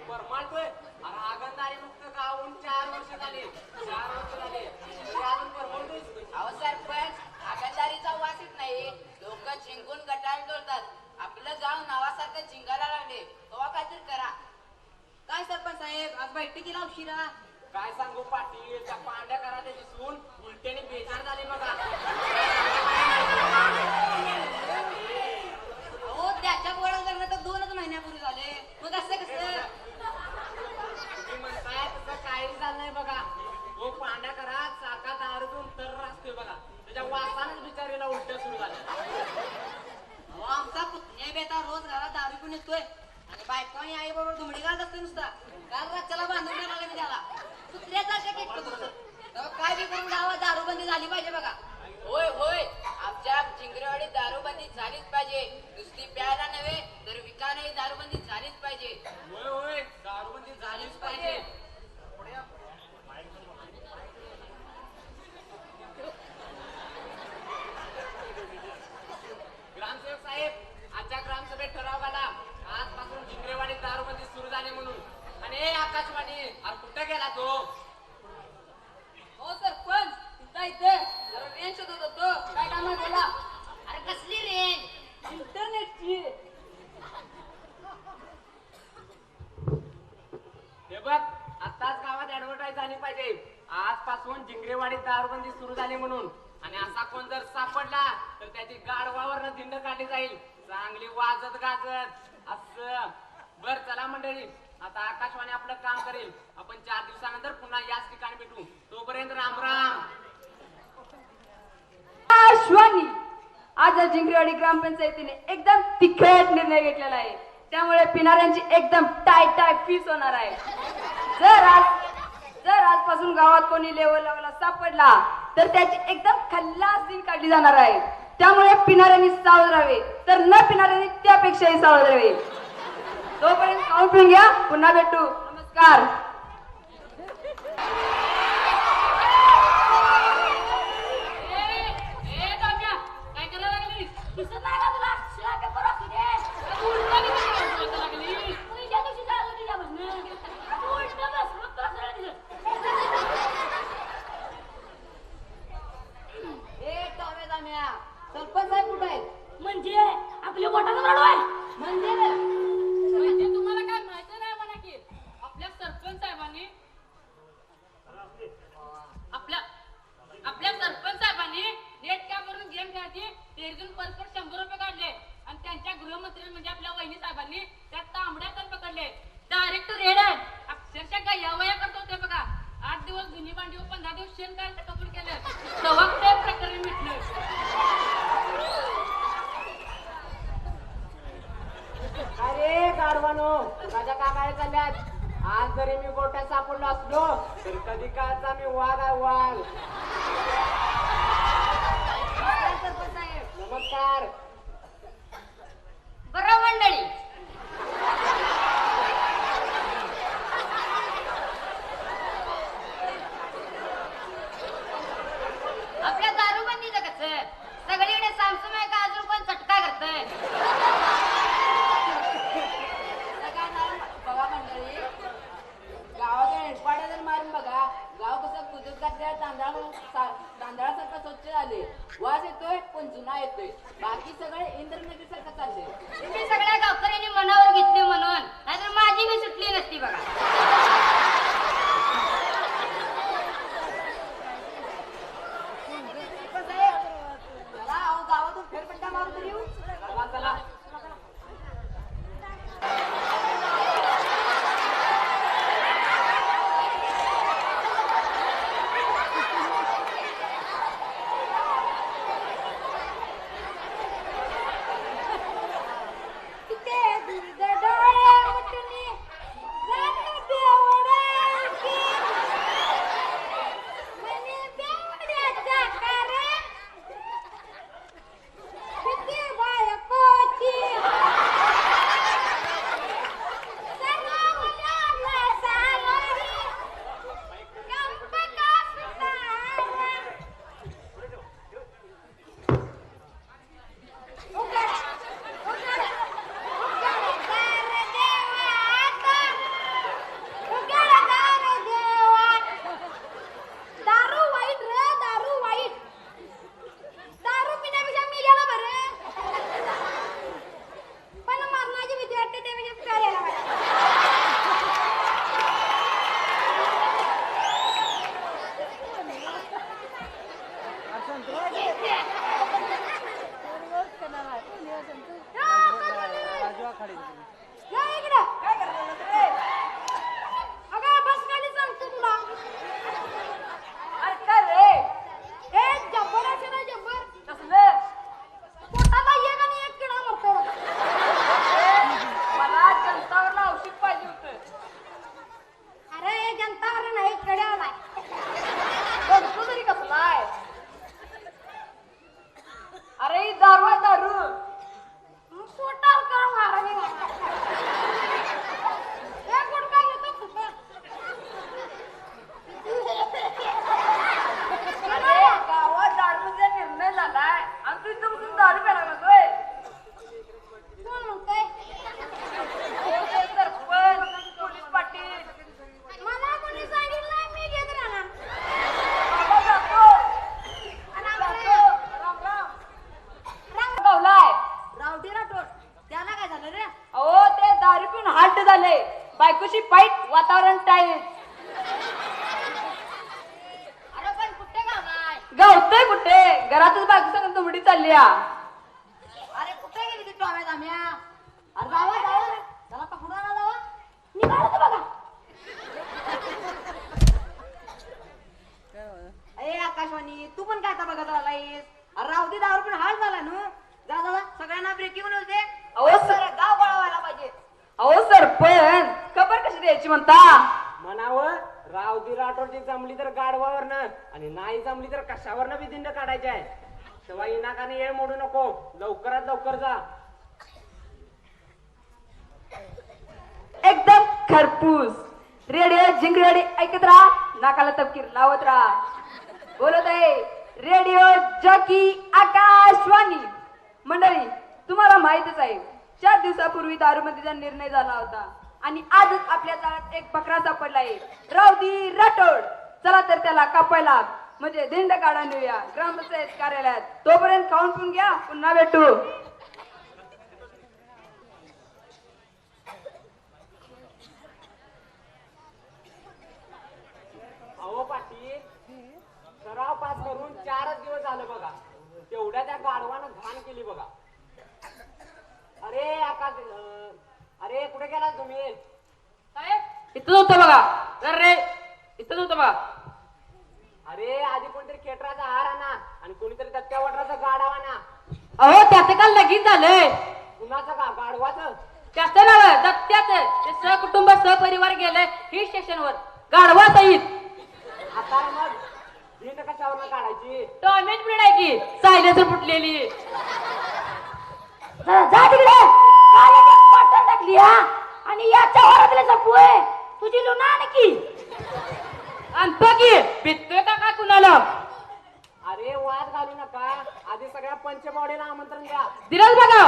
परमाडतोय अरे आगंदारी मुक्त गावून 4 वर्ष झाले 4 वर्ष झाले तरी अजून परमाडतोय. अहो सरपंच, आगंदारीचा वास येत नाही. लोक झिंकून गटार डोलतात. आपलं गाव नावासारखं झिंगायला लागले. तेव्हा काहीतरी करा. काय सरपंच साहेब, आज बैठकीला उशिरा? काय सांगू पाटील, त्या पांड्या करा त्याची सून उलट्याने बेजार झाले बघा. अहो त्याच्या पोळा लग्न तर 2च महिन्यापूर्वी झाले. मग असं कसं? तुम्ही म्हणताय तसं काहीच झालं नाही बघा. तो पांड्या करा चाका दारूतून तर असतोय बघा. त्याच्या वासानच बिचारीला उलट्या सुरू झाल्या. अहो आमचा पुतण्या बेटा रोज घरात दारू पिऊन येतोय आणि बायको आणि आई बरोबर धुमडी घालत असते नुसता. काल रातच्याला बांधून टाकला मी त्याला. कुत्र्यासारखं केकतो तुमचं. तेव्हा काय बी करून गावात दारूबंदी झाली पाहिजे बघा. होय होय, आमच्या झिंगरेवाडी दारूबंदी झालीच पाहिजे. नुसती प्यायला नव्हे तर विकायलाही दारूबंदी झालीच पाहिजे. होय होय, दारूबंदी झालीच पाहिजे. ग्रामसेवक साहेब, आजच्या ग्रामसभेत ठराव आला आजपासून झिंगरेवाडी दारूबंदी सुरू झाली म्हणून. आणि आकाशवाणी अरे कुठे गेला तो? हो सरपंच, तुमचा इथे जरा रेंज शोधत होतो. काय कामात बोला? अरे कसली रेंज? इंटरनेटची. हे बघ, आताच गावात ऍडव्हर्टाईज झाली पाहिजे आजपासून झिंगरेवाडी दारूबंदी सुरू झाली म्हणून. आणि असा कोण जर सापडला तर त्याची गाढवावरनं धिंड काढली जाईल, चांगली वाजत गाजत असं. बर चला मंडळी, आता आकाशवाणी आपलं काम करेल. आपण 4 दिवसानंतर पुन्हा याच ठिकाणी भेटू. तोपर्यंत राम राम. आकाशवाणी आज झिंगरेवाडी ग्रामपंचायतीने एकदम तिखट निर्णय घेतलेला आहे. त्यामुळे पिणाऱ्यांची एकदम टाय फीस होणार आहे. जर आजपासून गावात कोणी लेवलला सापडला तर त्याची एकदम खल्लास दिन काढली जाणार आहे. त्यामुळे पिणाऱ्यांनी सावध राहावे, तर न पिणाऱ्यांनी त्यापेक्षाही सावध राहावे. तोपर्यंत खाऊन पिऊन घ्या. पुन्हा भेटू. नमस्कार. सरपंच साहेब कुठे आहेत? म्हणजे आपल्या बोटाचा रडू आहे. म्हणजे तुम्हाला काय माहिती नाही म्हणा की आपल्या सरपंच साहेबांनी आपल्या सरपंच साहेबांनी नेट कॅमेरून गेम खेळायची तेजून परस्पर 100 रुपये काढले. आणि त्यांच्या गृहमंत्री म्हणजे आपल्या वहिनी साहेबांनी त्या तांबड्या तर पकडले. डायरेक्ट रेड आहे. अक्षरशः काय यावया करतो ते बघा. 8 दिवस जुनी भांडी 15 दिवस शेण करायचं कबूल केलं. तेव्हा ते प्रकरण मिटलं. अरे गाढवानो, माझ्या काकाळे चालल्यात. आज जरी मी गोट्यात सापडलो असलो तर कधी काळचा मी वाघ आहे वाघ. सरपंच साहेब. नमस्कार. बरं मंडळी, आपल्या दारूबंदीचं कसं सगळीकडे सामसूम आहे का अजून कोण चटका करतंय? बघा मंडळी, गावाच्या हेडपाड्या जर मारून बघा, गाव कसं कुजत घातल्या तांदळासारखं स्वच्छ झाले. वास येतोय पण जुना येतोय. बाकी सगळे इंद्रनगरीसारखं चाललंय. तुम्ही सगळ्या गावकऱ्यांनी मनावर घेतले म्हणून, नाहीतर माझी मी सुटली नसती बघा. सरपंच साहेब, चला अहो गावातून फेरपट्ट्या मारून तरी येऊ. चला चला. बायकोशी पाईट वातावरण टाईट. अरे पण कुठे गावलाय? गावतोय कुठे, घरातच बायको सांगून तुमडी चालली या. अरे कुठे गेली ती टॉम्या दाम्या? अरे जावा जावा चला पकडून आणा जावा. निघालं तर बघा. ए आकाशवाणी तू पण काय आता बघत राहिलायस? अरे राहू दे दारू पण हाल झाला ना. जा जा जा, सगळ्यांना ब्रेकिंग होते. अहो सर, गाव गोळा व्हायला पाहिजे. अहो सरपंच खबर कशी द्यायची म्हणता? म्हणावं रावदी राठोडची जमली तर गाडवावरनं आणि नाही जमली तर कशावरनं बी दिंड काढायची आहे. तेव्हा इनाकाने येळ मोडू नको, लवकरात लवकर जा. एकदम खरपूस रेडिओ जिंकरेडी ऐकत राहा, नाकाला तपकीर लावत राहा. बोलत आहे रेडिओ जॉकी आकाशवाणी. मंडळी तुम्हाला माहितच आहे 4 दिवसापूर्वी दारूबंदीचा निर्णय झाला होता आणि आजच आपल्या जाळ्यात एक बकरा सापडला आहे, रावदी राठोड. चला तर त्याला कापायला म्हणजे दिंड काढा नेऊया ग्रामपंचायत कार्यालयात. तोपर्यंत खाऊन पिऊन घ्या, पुन्हा भेटू. अहो पाटील, सराव पास करून 4च दिवस झालं बघा. तेवढ्या त्या गाढवानं घाण केली बघा. अरे आकाश, अरे कुठे गेला तुम्ही? साहेब इथं होतं बघा. तर रे इथं होतं बघा. अरे आधी कोणतरी खेटराचा हार आणा आणि कोणीतरी दत्त्या वडराचा गाढव आणा. अहो त्याचं काल लगीन झालंय. कुणाचं का गाढवाचं? त्याचं नाव दत्त्याचं. ते सहकुटुंब सहपरिवार गेलंय हिल स्टेशनवर गाढवा सहित. आता मग दिंड कशावर काढायची? टॉमेट ब्रीड आहे की सायलेन्सर फुटलेली. जा तिकडे पाटण टाकली हा आणि याच्या वरातले जपू आहे तुझी लुना आणखी. आणतो की पितोय का काय कुणाला? अरे वाद घालू नका, आधी सगळ्या पंचमौढीला आमंत्रण द्या. दिलंच बघा.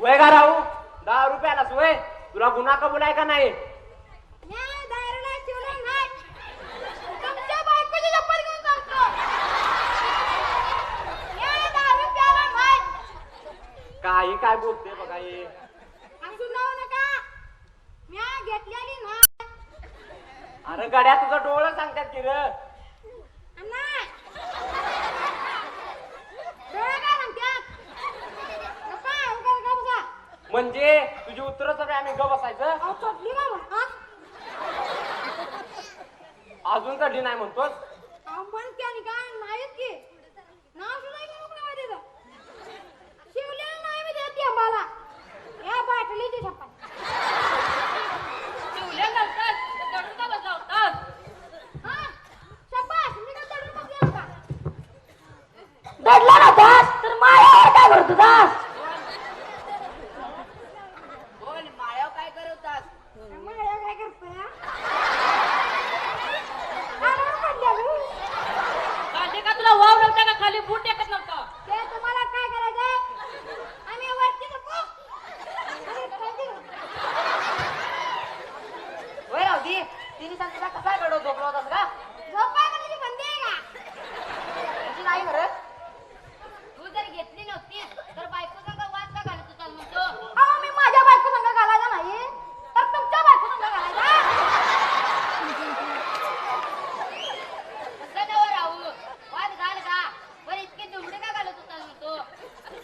वय का राहू 10 रुपयालाच वय. तुला गुन्हा कबूल आहे का नाही? काही काय बोलते बघा हे. अरे गड्या तुझं डोळं सांगतात की र. म्हणजे तुझी उत्तर सगळे आम्ही ग बसायचं? अजून चढली नाही म्हणतोस? शिवल्या नव्हताच तर दडून का बसला होतास? दडला नव्हतास तर मायावर काय करत होतास? बोल माळ्यावर काय करवतास? खाली का तुला वाव नव्हता का खाली बूट टेकत नव्हता? होय राहू दे तिने सांगितलं कसा गडो झोपला होतास का? तुझी नाही खरं. तू जर घेतली नव्हतीस तर बायको संग वाद का घालत होतास म्हणतो? अहो मी माझ्या बायको संग घालायचा नाही तर तुमच्या बायको संग घालायचा. असं नवं राहू वाद घाल का बरं इतके दुमडे का घालत होतास म्हणतो?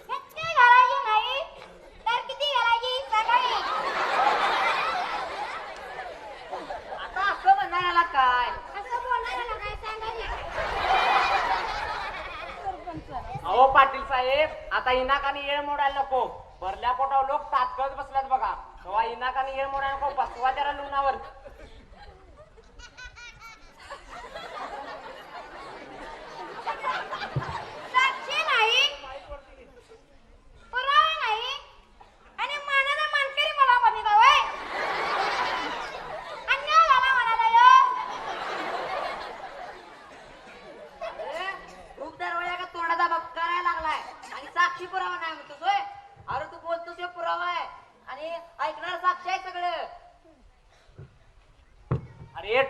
किती घालायची नाही तर किती घालायची सकाळी. आता असं म्हणायला काय? असं बोलणाऱ्याला काय सांगायचे? अहो पाटील साहेब, आता इनाकाने येळ मोडायला नको. भरल्या पोटावर लोक तात्कळत बसल्यात बघा. तेव्हा इनाकाने येळ मोडायला नको, बसवा त्याला लुणावर. साक्षी नाही, पुरावा नाही आणि मानाचा मानकरी मला म्हणत आहे. अन्याय झाला म्हणाला ह्यो. खूप दरवाजा का तोंडाचा बाप करायला लागलाय आणि साक्षी पुरावा नाही म्हणतोस होय? अरे तू बोलतोस हे पुरावा आहे आणि ऐकणार साक्षी आहे सगळं.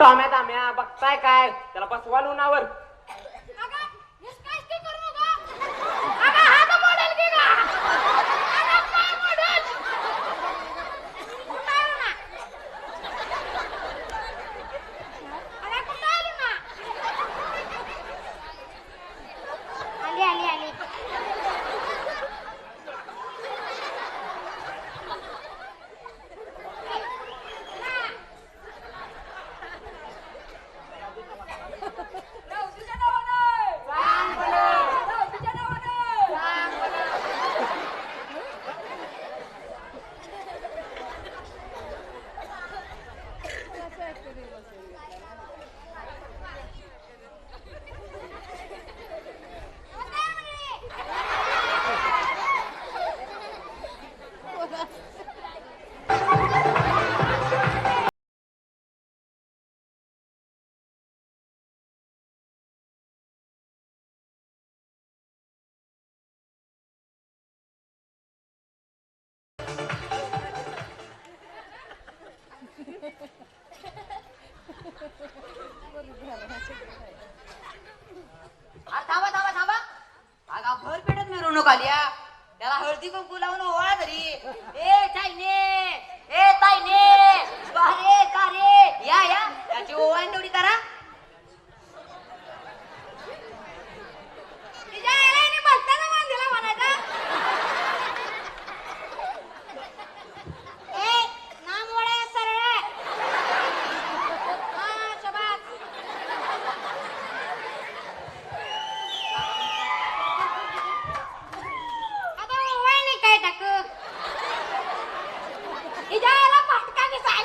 टॉम्या दाम्या बघताय काय त्याला बसवा लुणावर. आली आली आली थांबा थांबा थांबा अगा भर पेटत मिरवणूक आली हा. त्याला हळदी कुंकू लावून ओवाळा तरी. ए ताईने ए ताईने बारे का रे या या त्याची ओवाळण तेवढी करा. तिच्या आईला हिने भलताच मान दिला म्हणायचा. ए नाम वळा सरळ आहे. हा शबास आता ओवाळणी काय टाक तिच्या आईला फाटका दिसाय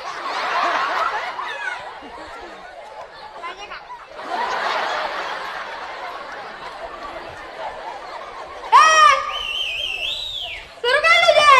पाहिजे का सुरू कर तुझे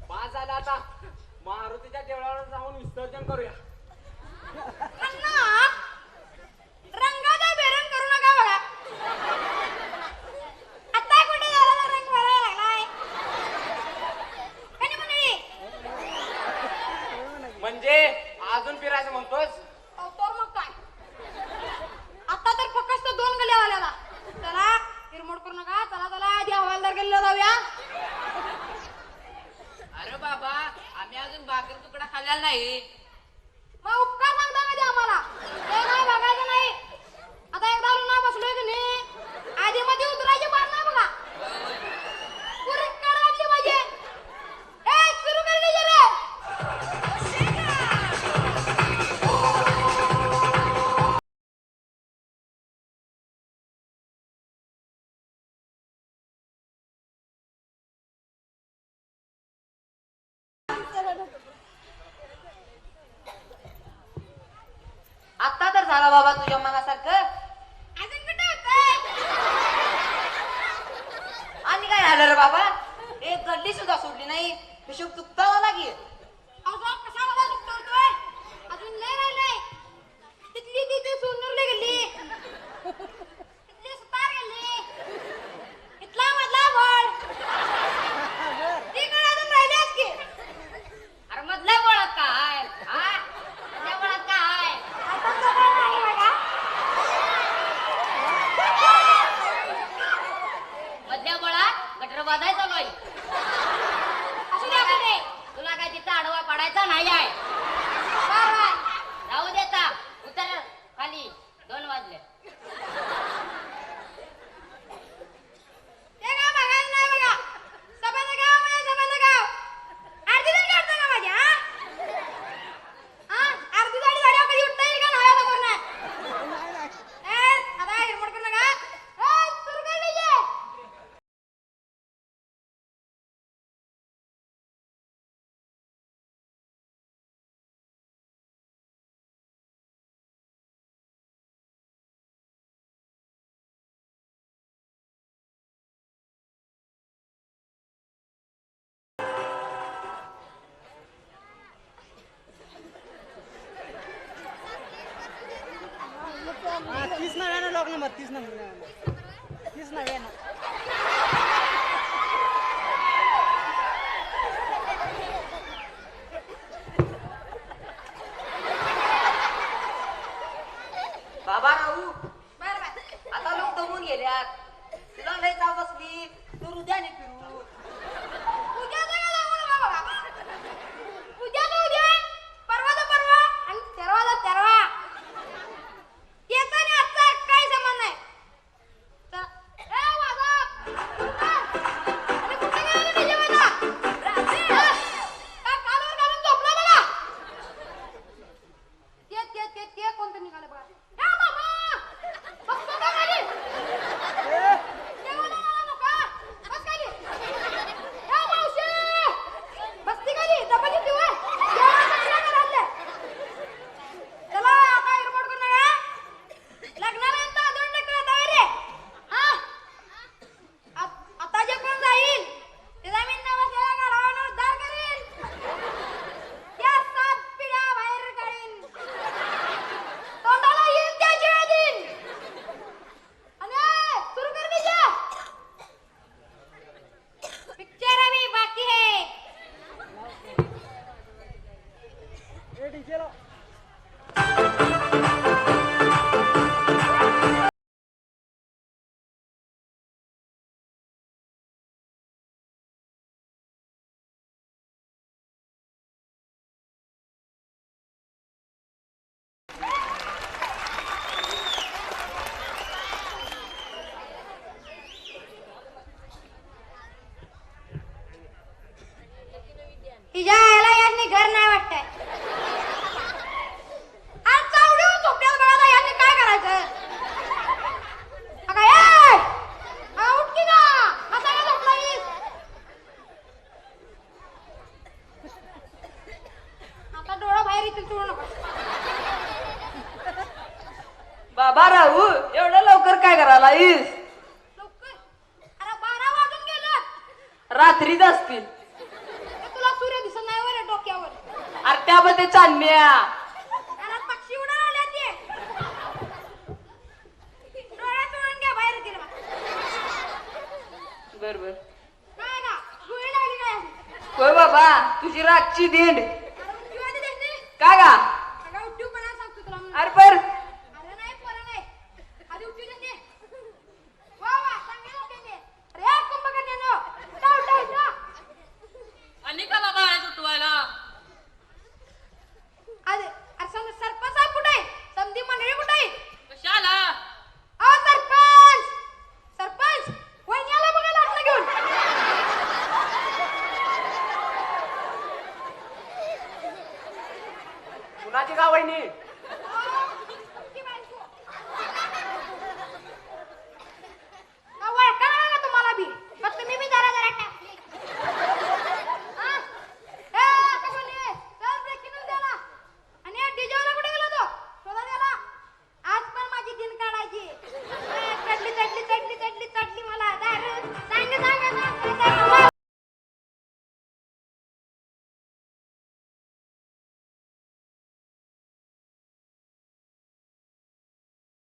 पास झाला आता मारुतीच्या देवळावर जाऊन विसर्जन करूया. अण्णा रंगाचा बेरंग करू नका बघा. आता कुठे झाला रंग भरायला लागलाय कधी मंडळी म्हणजे अजून फिरायचं म्हणतोस. तर मग काय आता तर फक्त 2 गल्ल्या आल्याला. चला हिरमोड करू नका. चला चला आधी हवालदार गल्लीला जाऊया. अरे बाबा आम्ही अजून भाकर तुकडा खाल्लेला नाही. मग उपकार सांगता कधी आम्हाला ते नाही बघायचं नाही. आता एकदा रुना बसलोय की नाही आधी मध्ये उतरायची बार नाही बघा. पुरी कड वाटली पाहिजे. ए सुरू कर DJ रे. आता तर झाला बाबा तुझ्या मनासारखं. अजून कुठे होतंय आणि काय झालं रे बाबा. एक गल्ली सुद्धा सोडली नाही. हिशोब चुकता झाला की. अजून कसा मला दुखतोय अजून लय राहिलंय. तिथली तिथे सोनूरला गेली तिथली सुतार गेली इथला मधला वड तिकडे अजून राहिल्याच की. अरे मधल्या बोळात काय हा मधल्या बोळात काय. आता सगळं नाही बघा. मधल्या बोळात गटर बांधायचा बाई. असू द्या असू दे. तुला काय तिथं आडवा पडायचा नाही आहे. बरं. जाऊ देता उतर खाली 2 वाजले. बाबा राहू बर बर आता लोक दमून गेल्यात तुला लय जाव बसली तर उद्या नाही फिरू उद्याचं काय लागू नका बघा उद्याचं उद्या परवाचं परवा आणि तेरवाचं तेरवा याचा आणि आजचा काही संबंध नाही तर ए वाजा अरे कुठे गेला तुझ्या वाजा का कालवर घालून झोपला बघा ते कोणतं निघालं बघा ए मामा बसतो का खाली जेवण आला नका बस खाली ए मावशी बसती खाली दबाली ती वर जेवण कसलं घरातलं चला आता रिपोर्ट करू नका लग्नाला येता दोन टक्के तयार रे हा आता जे कोण जाईल ते जमीन नवसलेल्या घरावर उद्धार करील त्या 7 पिढ्या बाहेर काढीन तोंडाला येईल त्या शिवाय देईन आणि सुरू कर दीजिए पिक्चर अभी बाकी है तिच्या आईला याने घर नाही वाटतंय आज चावडी झोपड्यात बघा याने काय करायचं अगं ए उठ की ना आता काय झोपलायस आता डोळा बाहेर येतील चोळू नका बाबा राहू एवढं लवकर काय करायला येस लवकर अरे 12 वाजून गेलं रात्रीच असतील तुला सूर्य दिसत नाही वर डोक्यावर अरे त्यामध्ये चांदण्या घरात पक्षी उडान आले ते डोळ्यात चोळून घ्या बाहेर येतील बा. बर बर काय का गुळी लागली काय अशी? होय बाबा तुझी रातची दिंड अरे उठू आधी देते का गा अगं उठू पण सांगतो तुला अरे पर